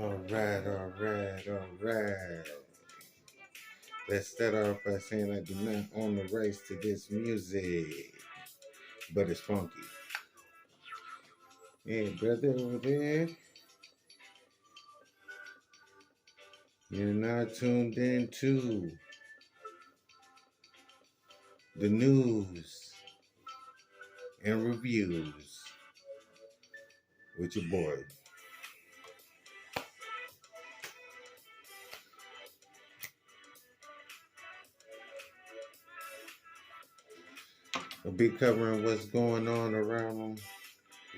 All right. Let's start off by saying I do not own the rights to this music, but it's funky. Hey, brother over there, you're now tuned in to the news and reviews with your boy. I'll be covering what's going on around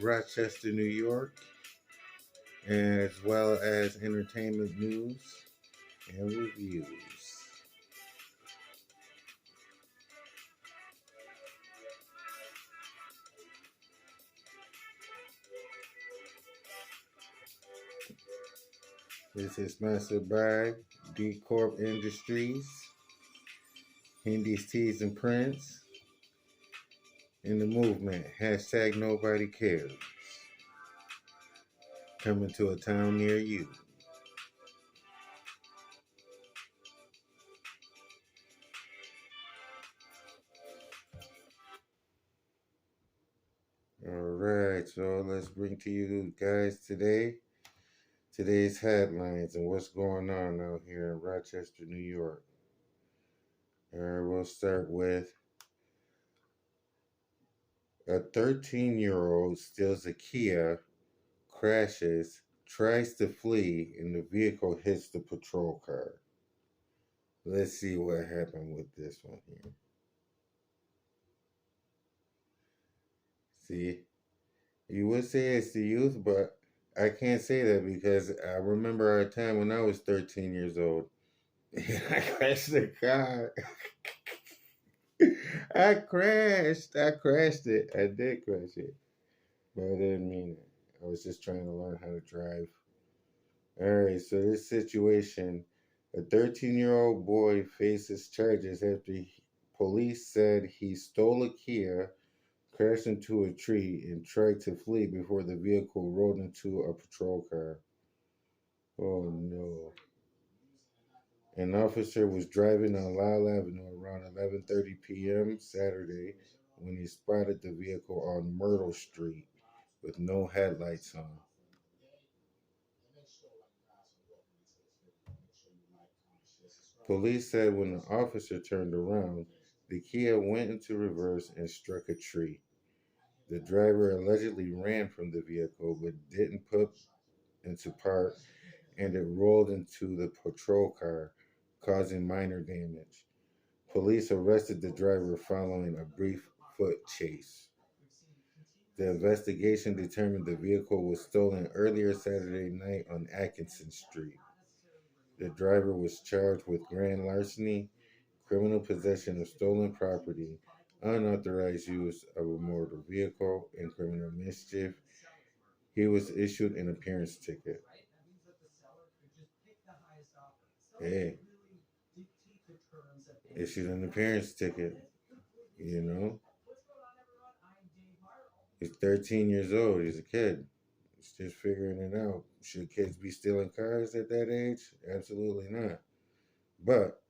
Rochester, New York, as well as entertainment news and reviews. This is sponsored by D Corp Industries, Hindy's Tees and Prints, and the movement, hashtag Nobody Cares, coming to a town near you. Alright, so let's bring to you guys today's headlines and what's going on out here in Rochester, New York. Alright, we'll start with a 13-year-old steals a Kia, crashes, tries to flee, and the vehicle hits the patrol car. Let's see what happened with this one here. See, you would say it's the youth, but I can't say that because I remember a time when I was 13 years old. I crashed the car. I crashed it. I did crash it. But I didn't mean it. I was just trying to learn how to drive. Alright, so this situation, a 13-year-old boy faces charges after police said he stole a Kia, crashed into a tree, and tried to flee before the vehicle rolled into a patrol car. Oh no. An officer was driving on Lyle Avenue around 11:30 p.m. Saturday when he spotted the vehicle on Myrtle Street with no headlights on. Police said when the officer turned around, the Kia went into reverse and struck a tree. The driver allegedly ran from the vehicle but didn't put into park, and it rolled into the patrol car, causing minor damage. Police arrested the driver following a brief foot chase. The investigation determined the vehicle was stolen earlier Saturday night on Atkinson Street. The driver was charged with grand larceny, criminal possession of stolen property, unauthorized use of a motor vehicle, and criminal mischief. He was issued an appearance ticket. Hey, issued an appearance ticket, you know? He's 13 years old. He's a kid. He's just figuring it out. Should kids be stealing cars at that age? Absolutely not. But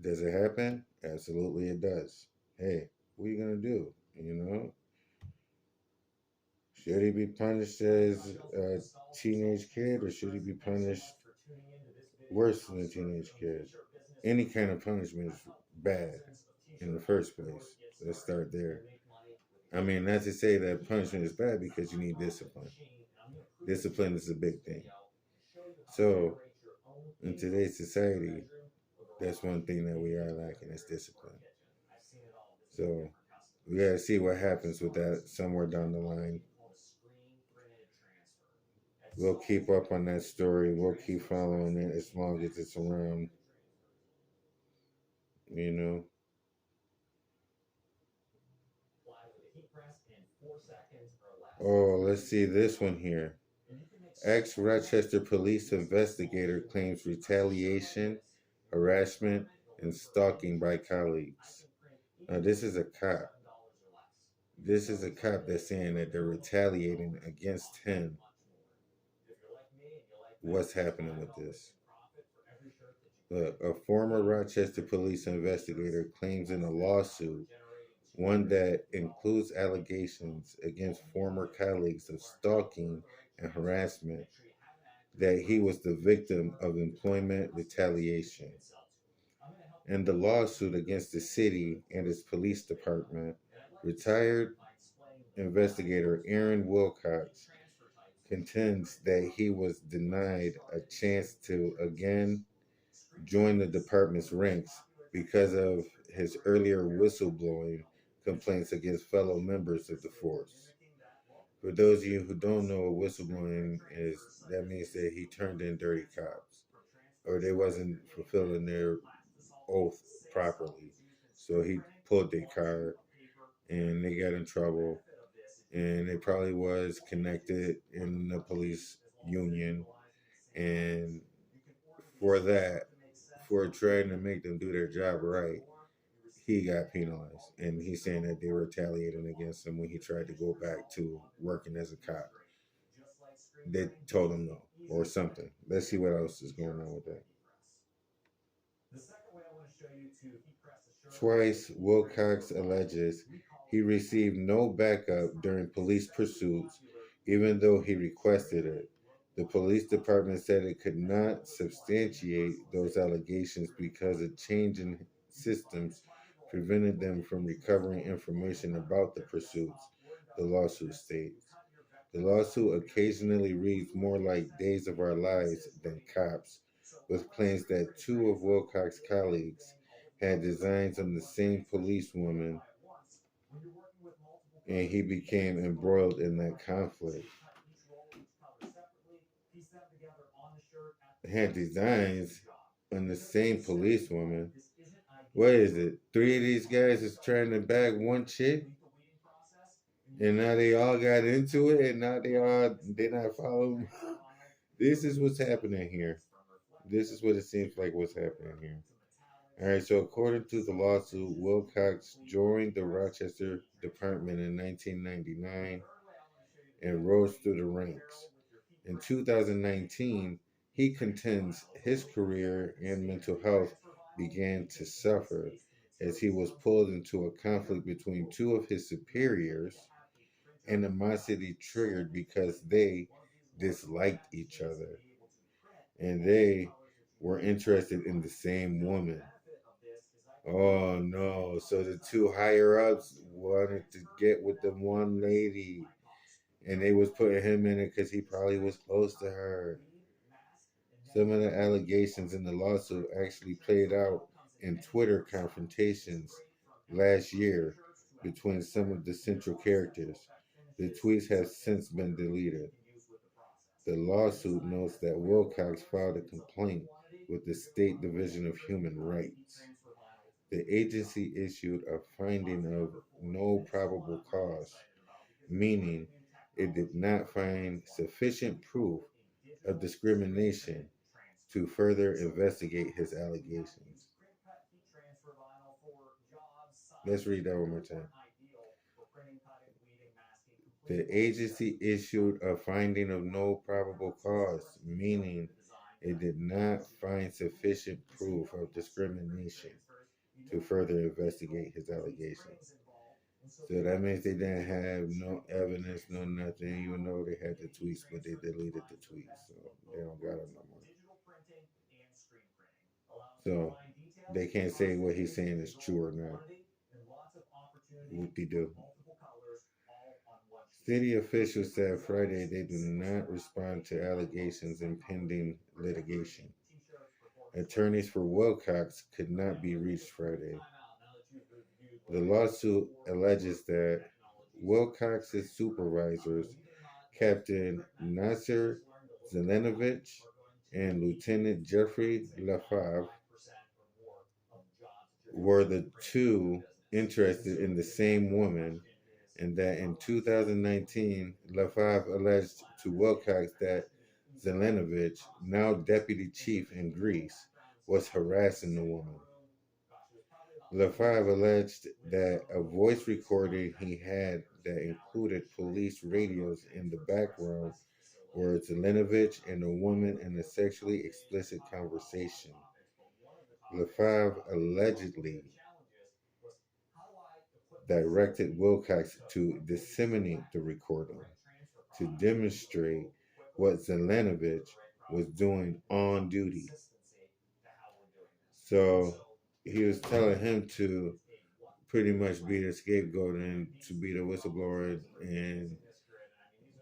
does it happen? Absolutely it does. Hey, what are you going to do? You know? Should he be punished as a teenage kid or should he be punished worse than a teenage kid? Any kind of punishment is bad in the first place. Let's start there. I mean, not to say that punishment is bad because you need discipline. Discipline is a big thing. So, in today's society, that's one thing that we are lacking is discipline. So, we got to see what happens with that somewhere down the line. We'll keep up on that story. We'll keep following it as long as it's around. You know. Oh, let's see this one here. Ex-Rochester police investigator claims retaliation, harassment, and stalking by colleagues. Now, this is a cop. This is a cop that's saying that they're retaliating against him. what's happening with this. A former Rochester police investigator claims in a lawsuit, one that includes allegations against former colleagues of stalking and harassment, that he was the victim of employment retaliation. In the lawsuit against the city and its police department, retired investigator Aaron Wilcox contends that he was denied a chance to again join the department's ranks because of his earlier whistleblowing complaints against fellow members of the force. For those of you who don't know what whistleblowing is, that means that he turned in dirty cops or they wasn't fulfilling their oath properly. So he pulled their card and they got in trouble and it probably was connected in the police union and for that, for trying to make them do their job right, he got penalized. And he's saying that they were retaliating against him when he tried to go back to working as a cop. They told him no or something. Let's see what else is going on with that. Twice, Wilcox alleges he received no backup during police pursuits, even though he requested it. The police department said it could not substantiate those allegations because a change in systems prevented them from recovering information about the pursuits, the lawsuit states. The lawsuit occasionally reads more like Days of Our Lives than Cops, with claims that two of Wilcox's colleagues had designs on the same policewoman and he became embroiled in that conflict. Had designs on the same policewoman. What is it? Three of these guys is trying to bag one chick? And now they all got into it and now they not following. This is what's happening here. This is what it seems like what's happening here. All right, so according to the lawsuit, Wilcox joined the Rochester Department in 1999 and rose through the ranks. In 2019, he contends his career and mental health began to suffer as he was pulled into a conflict between two of his superiors, animosity triggered because they disliked each other and they were interested in the same woman. Oh no. So the two higher ups wanted to get with the one lady and they was putting him in it because he probably was close to her. Some of the allegations in the lawsuit actually played out in Twitter confrontations last year between some of the central characters. The tweets have since been deleted. The lawsuit notes that Wilcox filed a complaint with the State Division of Human Rights. The agency issued a finding of no probable cause, meaning it did not find sufficient proof of discrimination to further investigate his allegations. Let's read that one more time. The agency issued a finding of no probable cause, meaning it did not find sufficient proof of discrimination to further investigate his allegations. So that means they didn't have no evidence, no nothing, even though they had the tweets, but they deleted the tweets, so they don't got them no more. So they can't say what he's saying is true or not. Whoop-de-doo. City officials said Friday they do not respond to allegations in pending litigation. Attorneys for Wilcox could not be reached Friday. The lawsuit alleges that Wilcox's supervisors, Captain Nasser Zelenovich and Lieutenant Jeffrey Lafave, were the two interested in the same woman, and that in 2019, Lafave alleged to Wilcox that Zelenovich, now deputy chief in Greece, was harassing the woman. Lafave alleged that a voice recording he had that included police radios in the background were Zelenovich and a woman in a sexually explicit conversation. LaFave allegedly directed Wilcox to disseminate the recording to demonstrate what Zelenovich was doing on duty. So he was telling him to pretty much be the scapegoat and to be the whistleblower and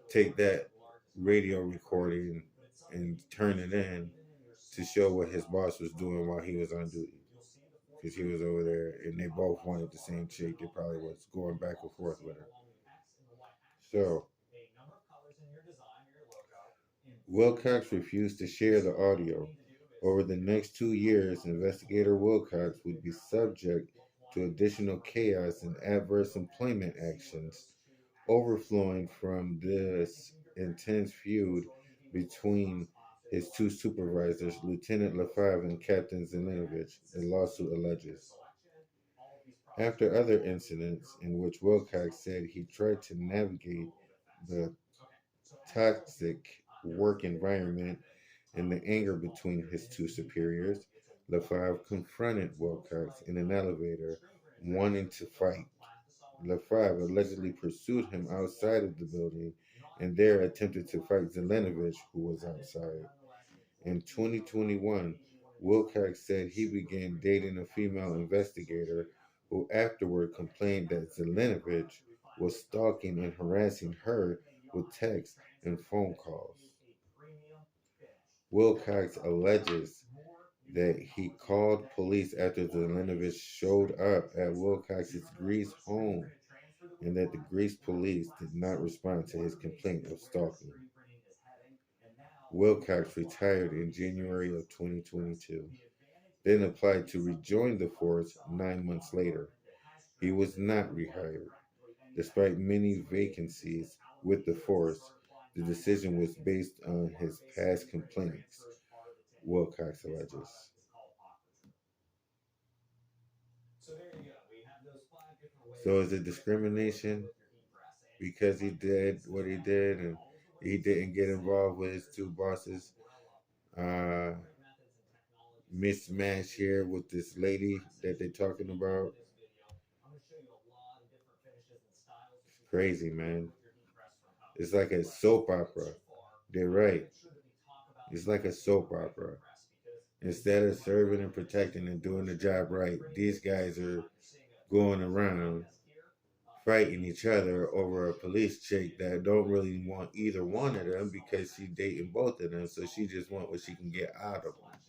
take that radio recording and turn it in to show what his boss was doing while he was on duty. Because he was over there and they both wanted the same chick. They probably was going back and forth with her. So Wilcox refused to share the audio. Over the next 2 years, investigator Wilcox would be subject to additional chaos and adverse employment actions overflowing from this intense feud between his two supervisors, Lieutenant LaFave and Captain Zelenovich, the lawsuit alleges. After other incidents in which Wilcox said he tried to navigate the toxic work environment and the anger between his two superiors, LaFave confronted Wilcox in an elevator, wanting to fight. LaFave allegedly pursued him outside of the building and there attempted to fight Zelenovich, who was outside. In 2021, Wilcox said he began dating a female investigator who afterward complained that Zelenovich was stalking and harassing her with texts and phone calls. Wilcox alleges that he called police after Zelenovich showed up at Wilcox's Greece home and that the Greece police did not respond to his complaint of stalking. Wilcox retired in January of 2022, then applied to rejoin the force 9 months later. He was not rehired. Despite many vacancies with the force, the decision was based on his past complaints, Wilcox alleges. So is it discrimination because he did what he did and he didn't get involved with his two bosses? Uh, Mismatch here with this lady that they're talking about. It's crazy, man. It's like a soap opera. They're right. It's like a soap opera. Instead of serving and protecting and doing the job right, these guys are going around fighting each other over a police chick that don't really want either one of them because she's dating both of them, so she just want what she can get out of them.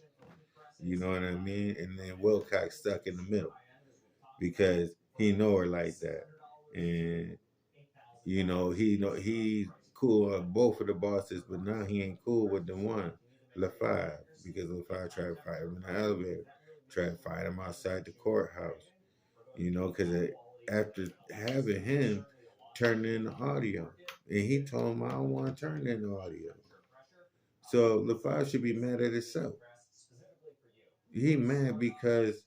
You know what I mean? And then Wilcox stuck in the middle because he know her like that, and he cool with both of the bosses, but now he ain't cool with the one LaFave because LaFave tried to fight him in the elevator, tried to fight him outside the courthouse. Because after having him turn in the audio, and he told him I don't want to turn in the audio, so LaFave should be mad at himself. He mad because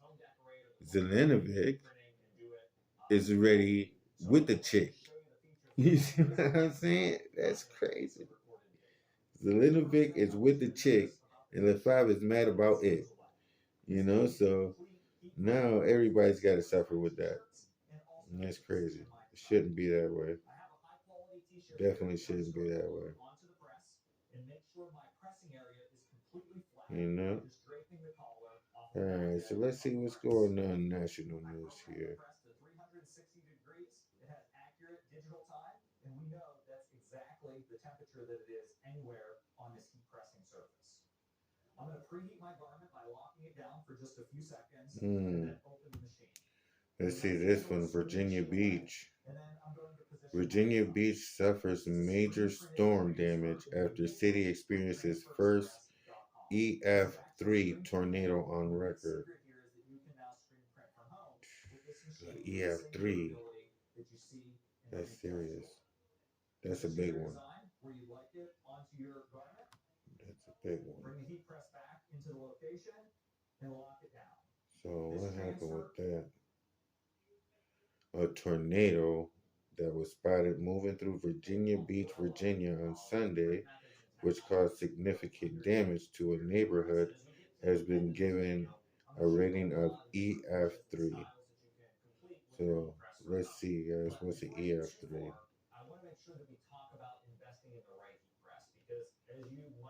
Zelenovic is already with the chick. You see what I'm saying? That's crazy. Zelenovic is with the chick, and LaFave is mad about it. So now everybody's got to suffer with that. And that's crazy. It shouldn't be that way. Definitely shouldn't be that way. You know? Alright, so let's see what's going on in national news here. Hmm. Let's see this one, Virginia Beach. Virginia Beach suffers major storm damage after city experiences first EF3 tornado on record. EF3. That's serious. That's a big one. That's a big one. So what happened with that? A tornado that was spotted moving through Virginia Beach, Virginia on Sunday which caused significant damage to a neighborhood, has been given a rating of EF3. So let's see, guys, what's the EF3?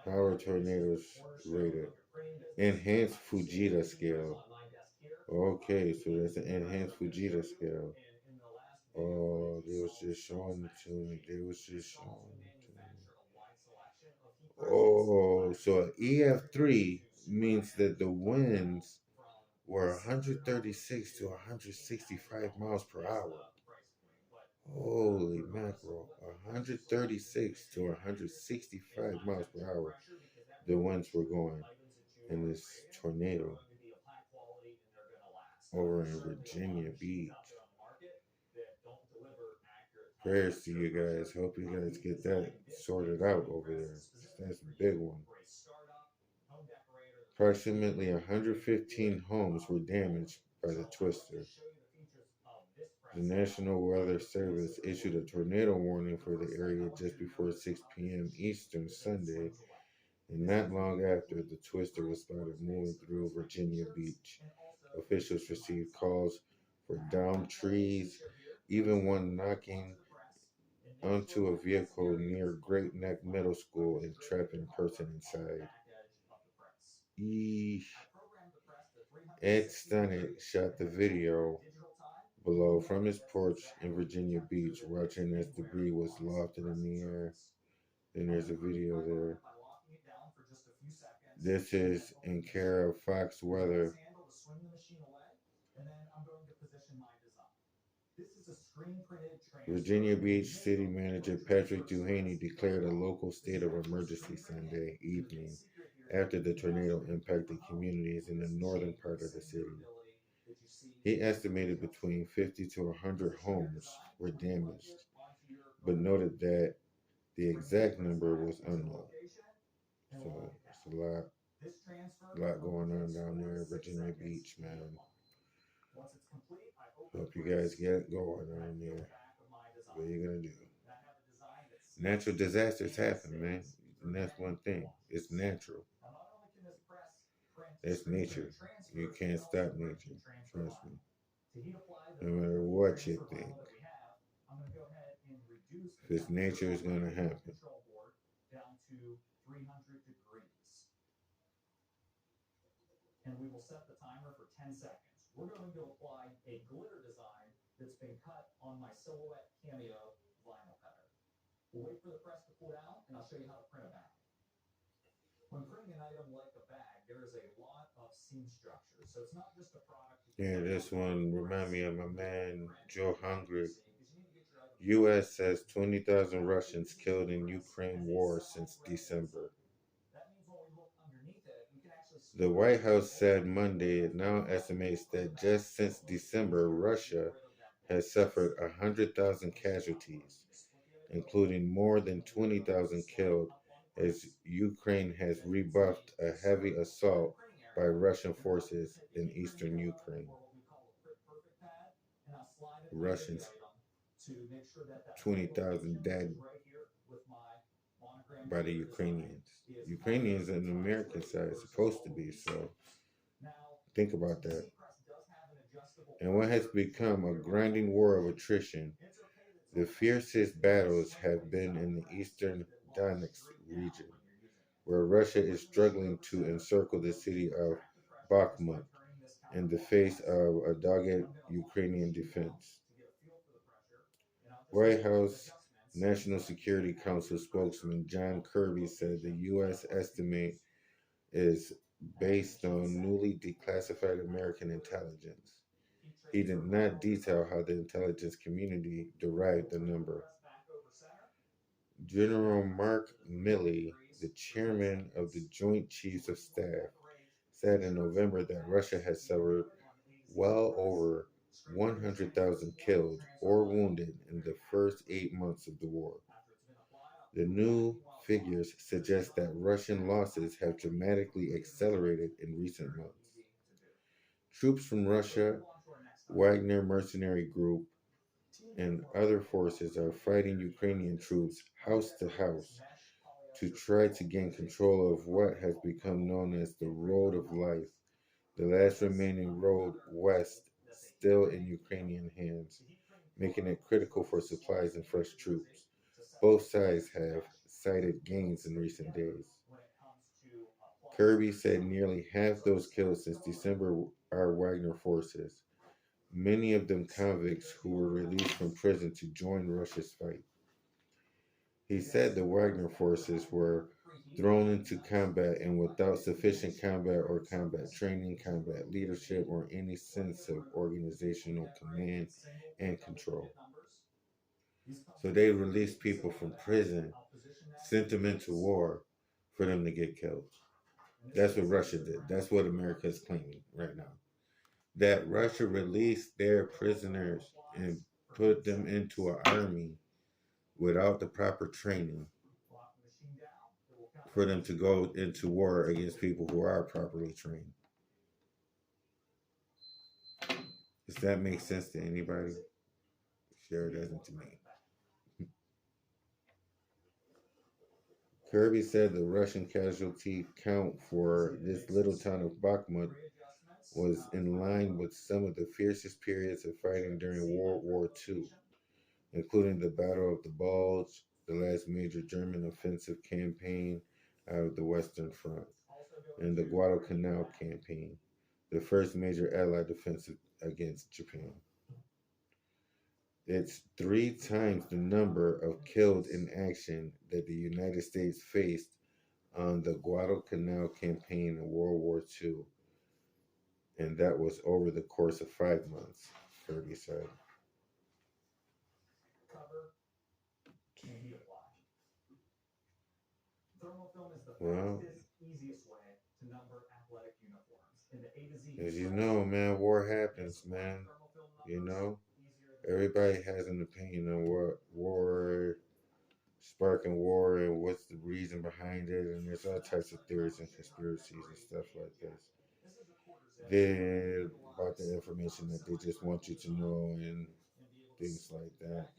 How are tornadoes rated? Enhanced Fujita scale. Okay, so that's an enhanced Fujita scale. Oh, they was just showing it to me. They was just showing it to me. Oh, so an EF3 means that the winds were 136 to 165 miles per hour. Holy mackerel. 136 to 165 miles per hour. The winds were going in this tornado over in Virginia Beach. Prayers to you guys. Hope you guys get that sorted out over there. That's a big one. Approximately 115 homes were damaged by the twister. The National Weather Service issued a tornado warning for the area just before 6 p.m. Eastern Sunday, and not long after the twister was spotted moving through Virginia Beach. Officials received calls for downed trees, even one knocking onto a vehicle near Great Neck Middle School and trapping a person inside. Eesh. Ed Stannett shot the video below from his porch in Virginia Beach, watching as debris was lofted in the air. Then there's a video there. This is in care of Fox Weather. Virginia Beach City Manager Patrick Duhaney declared a local state of emergency Sunday evening after the tornado impacted communities in the northern part of the city. He estimated between 50 to 100 homes were damaged, but noted that the exact number was unknown. So it's a lot going on down there in Virginia Beach, man. Hope you guys get it going on there. What are you gonna do? Natural disasters happen, man, and that's one thing. It's natural. That's nature. You can't stop nature. Trust me. No matter what you think, if it's nature, it's gonna happen. Yeah, this one remind me of my man Joe Hungry. U.S. says 20,000 Russians killed in Ukraine war since December. The White House said Monday it now estimates that just since December, Russia has suffered 100,000 casualties, including more than 20,000 killed, as Ukraine has rebuffed a heavy assault by Russian forces in eastern Ukraine. Russians, 20,000 dead by the Ukrainians. Ukrainians on the American side is supposed to be, so think about that. And what has become a grinding war of attrition, the fiercest battles have been in the eastern Donetsk region, where Russia is struggling to encircle the city of Bakhmut in the face of a dogged Ukrainian defense. White House National Security Council spokesman John Kirby said the U.S. estimate is based on newly declassified American intelligence. He did not detail how the intelligence community derived the number. General Mark Milley, the chairman of the Joint Chiefs of Staff, said in November that Russia has suffered well over 100,000 killed or wounded in the first 8 months of the war. The new figures suggest that Russian losses have dramatically accelerated in recent months. Troops from Russia, Wagner mercenary group, and other forces are fighting Ukrainian troops house to house, to try to gain control of what has become known as the Road of Life, the last remaining road west still in Ukrainian hands, making it critical for supplies and fresh troops. Both sides have cited gains in recent days. Kirby said nearly half those killed since December are Wagner forces, many of them convicts who were released from prison to join Russia's fight. He said the Wagner forces were thrown into combat and without sufficient combat or combat training, combat leadership, or any sense of organizational command and control. So they released people from prison, sent them into war for them to get killed. That's what Russia did. That's what America is claiming right now. That Russia released their prisoners and put them into an army without the proper training for them to go into war against people who are properly trained. Does that make sense to anybody? Sure, it doesn't to me. Kirby said the Russian casualty count for this little town of Bakhmut was in line with some of the fiercest periods of fighting during World War II, including the Battle of the Bulge, the last major German offensive campaign out of the Western Front, and the Guadalcanal campaign, the first major Allied offensive against Japan. It's 3 times the number of killed in action that the United States faced on the Guadalcanal campaign in World War II, and that was over the course of 5 months, Kirby said. Well, as you know, man, war happens, man. You know, everybody has an opinion on what war, sparking war, and what's the reason behind it, and there's all types of theories and conspiracies and stuff like this. They about the information that they just want you to know and things like that.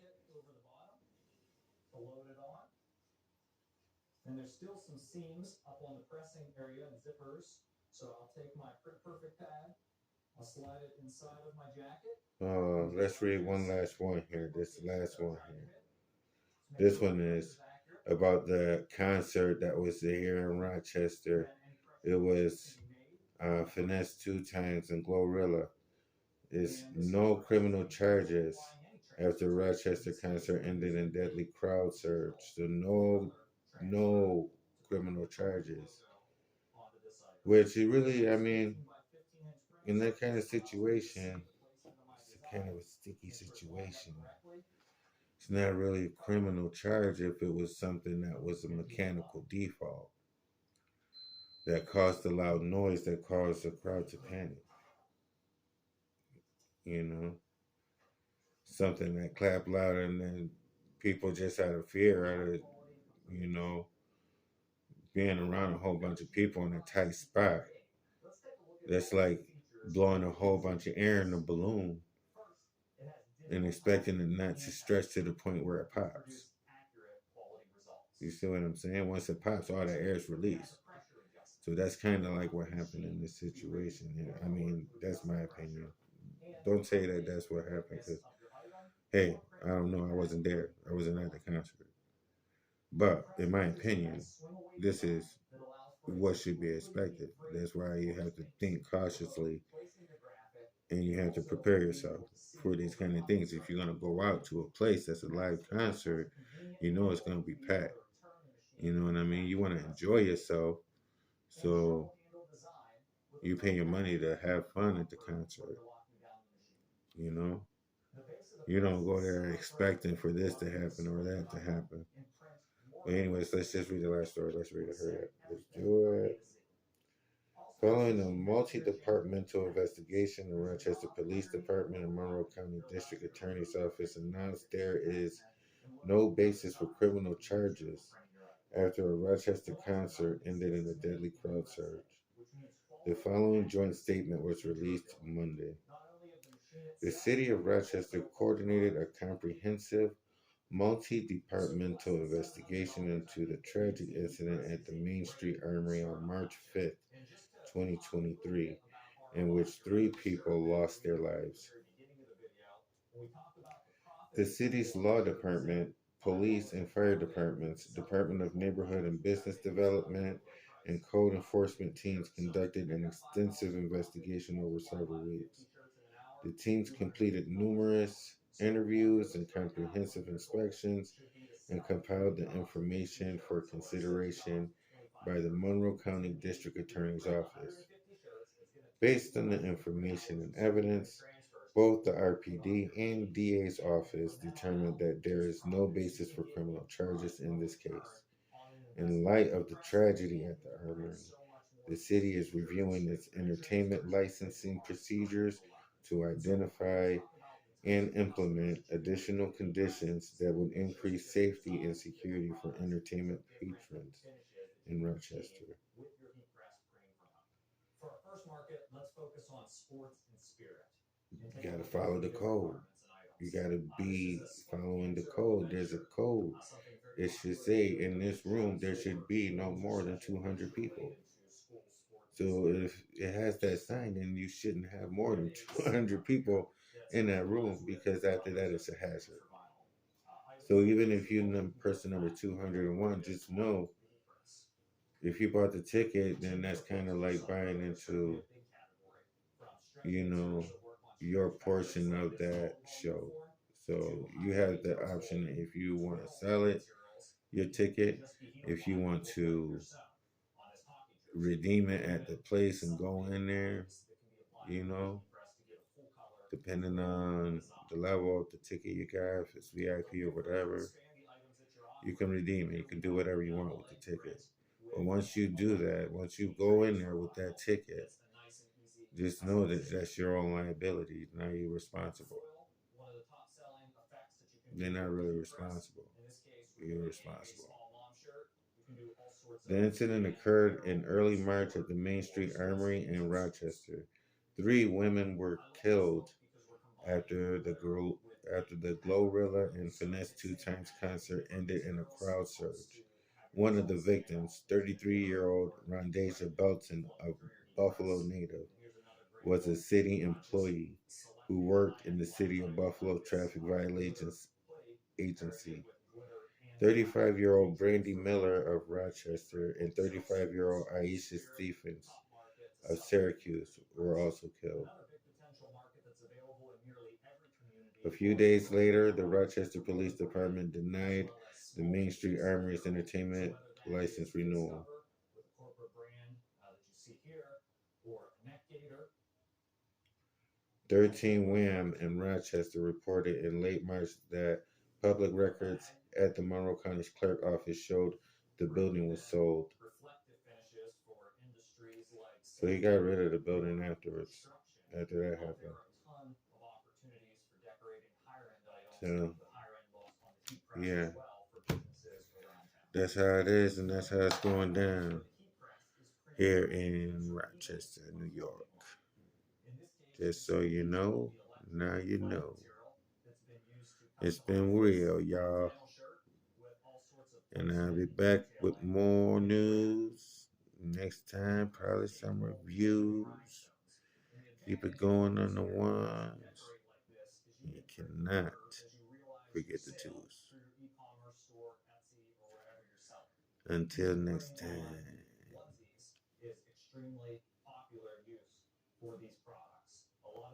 Let's read one last one here. This last one here. This one is about the concert that was here in Rochester. It was finessed 2 times in Glorilla. It's no criminal charges after Rochester concert ended in deadly crowd surge. So no criminal charges. Which it really, I mean, in that kind of situation, it's a kind of a sticky situation. It's not really a criminal charge if it was something that was a mechanical default that caused a loud noise that caused the crowd to panic. You know, something that clapped louder and then people just out of fear, out of, you know, being around a whole bunch of people in a tight spot. That's like blowing a whole bunch of air in a balloon and expecting it not to stretch to the point where it pops. You see what I'm saying? Once it pops, all the air is released. So that's kind of like what happened in this situation here. I mean, that's my opinion. Don't say that that's what happened because, hey, I don't know. I wasn't there. I wasn't at the concert. But in my opinion, this is what should be expected. That's why you have to think cautiously and you have to prepare yourself for these kind of things. If you're going to go out to a place that's a live concert, you know it's going to be packed. You know what I mean? You want to enjoy yourself. So you pay your money to have fun at the concert. You know? You don't go there expecting for this to happen or that to happen. But anyways, let's just read the last story. Let's read it. Hurry up. Let's do it. Following a multi-departmental investigation, the Rochester Police Department and Monroe County District Attorney's Office announced there is no basis for criminal charges after a Rochester concert ended in a deadly crowd surge. The following joint statement was released Monday. The city of Rochester coordinated a comprehensive multi-departmental investigation into the tragic incident at the Main Street Armory on March 5th, 2023, in which three people lost their lives. The city's law department, police and fire departments, Department of Neighborhood and Business Development, and code enforcement teams conducted an extensive investigation over several weeks. The teams completed numerous interviews and comprehensive inspections and compiled the information for consideration by the Monroe County District Attorney's Office. Based on the information and evidence, both the RPD and DA's office determined that there is no basis for criminal charges in this case. In light of the tragedy at the Armory, the city is reviewing its entertainment licensing procedures to identify and implement additional conditions that would increase safety and security for entertainment patrons in Rochester. You gotta follow the code. You gotta be following the code. There's a code. It should say in this room there should be no more than 200 people. So if it has that sign, then you shouldn't have more than 200 people in that room because after that it's a hazard. So even if you're person number 201, just know if you bought the ticket, then that's kind of like buying into, you know, your portion of that show. So you have the option if you want to sell it, your ticket, if you want to redeem it at the place and go in there, you know, depending on the level of the ticket you got, if it's VIP or whatever, you can redeem it. You can do whatever you want with the ticket. But once you do that, once you go in there with that ticket, just know that that's your own liability. Now you're responsible. They're not really responsible. You're responsible. The incident occurred in early March at the Main Street Armory in Rochester. Three women were killed after the Glorilla and Finesse Two Times concert ended in a crowd surge. One of the victims, 33-year-old Rondasia Belton, a Buffalo native, was a city employee who worked in the City of Buffalo Traffic Violations Agency. 35-year-old Brandy Miller of Rochester and 35-year-old Aisha Stephens of Syracuse were also killed. A few days later, the Rochester Police Department denied the Main Street Armory's entertainment license renewal. 13 Wham in Rochester reported in late March that public records at the Monroe County Clerk Office showed the building was sold. So he got rid of the building afterwards, after that happened. So, yeah, that's how it is, and that's how it's going down here in Rochester, New York. Just so you know, now you know. It's been real, y'all. And I'll be back with more news next time, probably some reviews. Keep it going on the ones. You cannot forget the twos. Until next time.